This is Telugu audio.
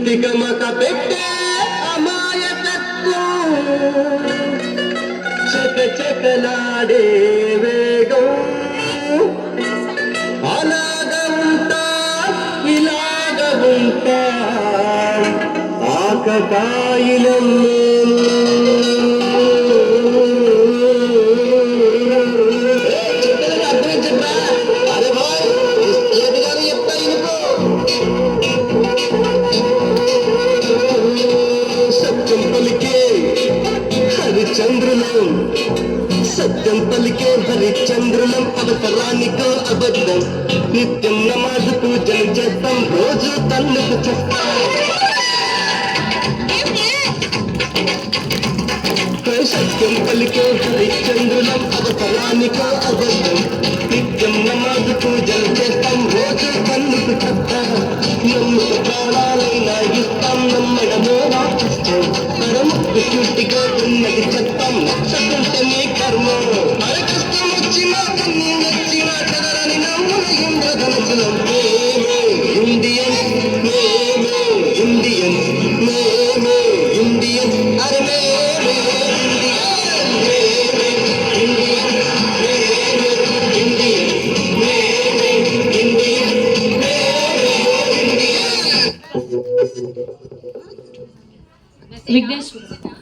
తికమక పెట్టే అమాయకత్వం చకచకలాడే వేగం అలాగ ఉంటా ఇలాగ ఉంటా ఆకతాయిలం హరిచంద్రులం సత్యం పలికే హరిచంద్రులం అవసరానికో అబద్ధం నిత్యం నమాజు పూజలు చేస్తాం రోజు తల్లుకు చెప్తాం సత్యం పలికే హరిచంద్రులం అవసరానికో అబద్ధం నిత్యం నమాజు పూజలు చేస్తాం రోజు తల్లుకు చెప్తాం నమ్ముక ప్రాణాలైనా ఇస్తాం నమ్మడమో వాకిస్తాం కరముక్కు చుట్టిగా ఉన్నది చెప్తాం నచ్చకుంటే నీ కర్మ మరి కష్టం వచ్చినా కన్నీ నచ్చినా కదరని నమ్మున ఇంద్రధనుసులం మేమే ఇండియన్ మేమే ఇండియన్ మేమే ఇండియన్ అరే మేమే ఇండియన్ మేమే ఇండియన్ మేమే ఇండియన్ మేమే ఇండియన్ విఘ్నేశ్వర